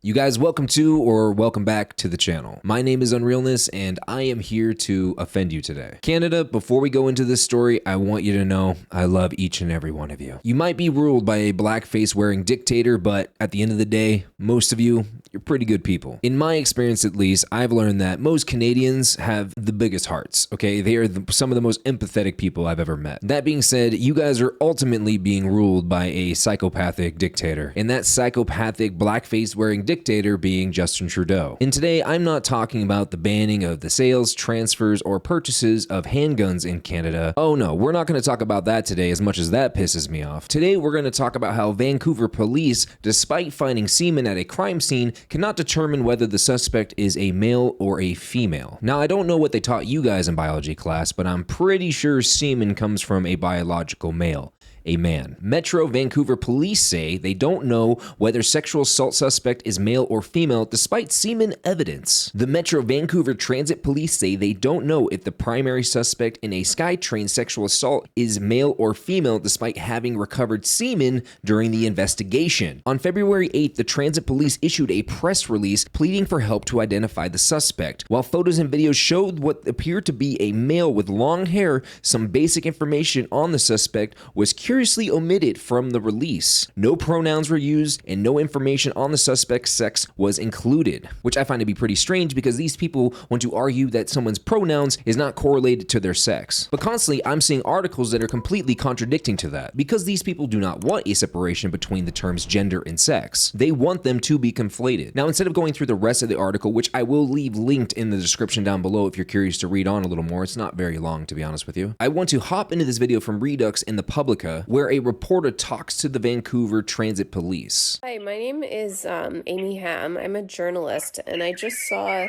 You guys, welcome to or welcome back to the channel. My name is Unrealness and I am here to offend you today. Canada, before we go into this story, I want you to know I love each and every one of you. You might be ruled by a blackface wearing dictator, but at the end of the day, most of you, you're pretty good people. In my experience at least, I've learned that most Canadians have the biggest hearts, okay? They are some of the most empathetic people I've ever met. That being said, you guys are ultimately being ruled by a psychopathic dictator, and that psychopathic blackface wearing dictator being Justin Trudeau. And today, I'm not talking about the banning of the sales, transfers, or purchases of handguns in Canada. Oh no, we're not going to talk about that today as much as that pisses me off. Today, we're going to talk about how Vancouver police, despite finding semen at a crime scene, cannot determine whether the suspect is a male or a female. Now, I don't know what they taught you guys in biology class, but I'm pretty sure semen comes from a biological male. A man. Metro Vancouver police say they don't know whether sexual assault suspect is male or female despite semen evidence. The Metro Vancouver Transit Police say they don't know if the primary suspect in a SkyTrain sexual assault is male or female despite having recovered semen during the investigation. On February 8th, the Transit Police issued a press release pleading for help to identify the suspect. While photos and videos showed what appeared to be a male with long hair, some basic information on the suspect was curiously omitted from the release. No pronouns were used and no information on the suspect's sex was included, which I find to be pretty strange because these people want to argue that someone's pronouns is not correlated to their sex. But constantly, I'm seeing articles that are completely contradicting to that because these people do not want a separation between the terms gender and sex. They want them to be conflated. Now, instead of going through the rest of the article, which I will leave linked in the description down below if you're curious to read on a little more, it's not very long to be honest with you, I want to hop into this video from Redux in the Publica, where a reporter talks to the Vancouver Transit Police. Hi, my name is Amy Ham. I'm a journalist, and I just saw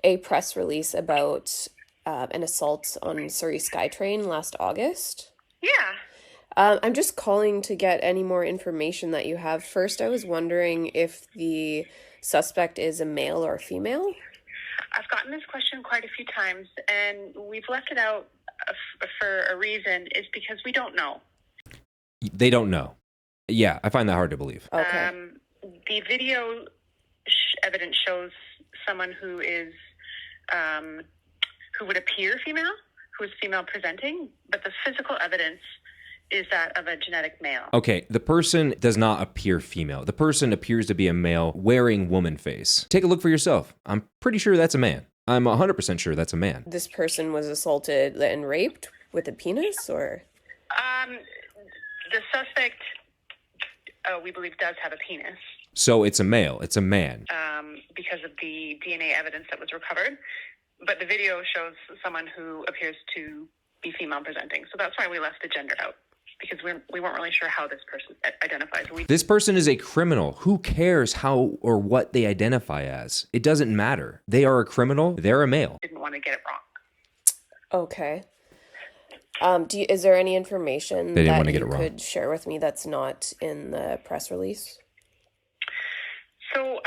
a press release about an assault on Surrey SkyTrain last August. Yeah. I'm just calling to get any more information that you have. First, I was wondering if the suspect is a male or a female. I've gotten this question quite a few times, and we've left it out for a reason. It's because we don't know. They don't know. Yeah, I find that hard to believe. Okay. The video evidence shows someone who is, who would appear female, who is female presenting, but the physical evidence is that of a genetic male. Okay, the person does not appear female. The person appears to be a male wearing woman face. Take a look for yourself. I'm pretty sure that's a man. I'm 100% sure that's a man. This person was assaulted and raped with a penis, or? The suspect, we believe, does have a penis. So it's a male. It's a man. Because of the DNA evidence that was recovered. But the video shows someone who appears to be female presenting. So that's why we left the gender out. Because we weren't really sure how this person identifies. This person is a criminal. Who cares how or what they identify as? It doesn't matter. They are a criminal. They're a male. Didn't want to get it wrong. Okay. Is there any information that you could share with me that's not in the press release? So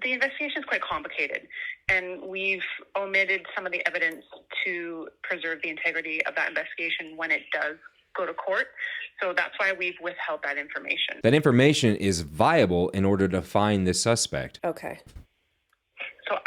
the investigation is quite complicated, and we've omitted some of the evidence to preserve the integrity of that investigation when it does go to court. So that's why we've withheld that information. That information is viable in order to find this suspect. Okay. So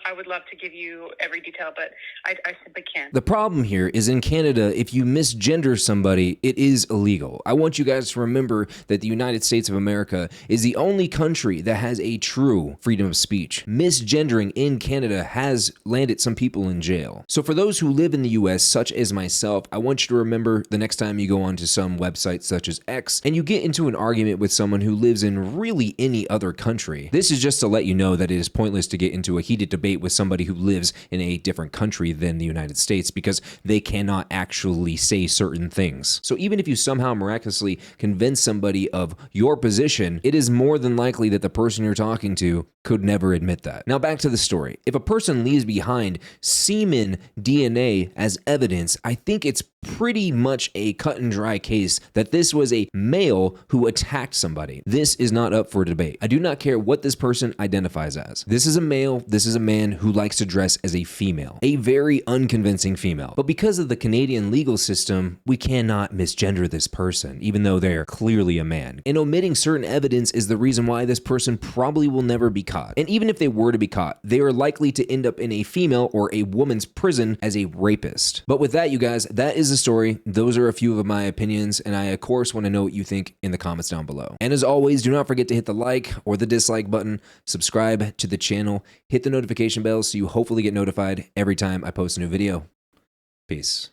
I would love to give you every detail, but I simply can't. The problem here is in Canada, if you misgender somebody, it is illegal. I want you guys to remember that the United States of America is the only country that has a true freedom of speech. Misgendering in Canada has landed some people in jail. So for those who live in the US, such as myself, I want you to remember the next time you go onto some website such as X and you get into an argument with someone who lives in really any other country. This is just to let you know that it is pointless to get into a heated debate with somebody who lives in a different country than the United States because they cannot actually say certain things. So even if you somehow miraculously convince somebody of your position, it is more than likely that the person you're talking to could never admit that. Now back to the story. If a person leaves behind semen DNA as evidence, I think it's pretty much a cut and dry case that this was a male who attacked somebody. This is not up for debate. I do not care what this person identifies as. This is a male. This this is a man who likes to dress as a female, a very unconvincing female. But because of the Canadian legal system, we cannot misgender this person, even though they're clearly a man. And omitting certain evidence is the reason why this person probably will never be caught. And even if they were to be caught, they are likely to end up in a female or a woman's prison as a rapist. But with that, you guys, that is the story. Those are a few of my opinions, and I, of course, want to know what you think in the comments down below. And as always, do not forget to hit the like or the dislike button, subscribe to the channel, hit the notification bell so you hopefully get notified every time I post a new video. Peace.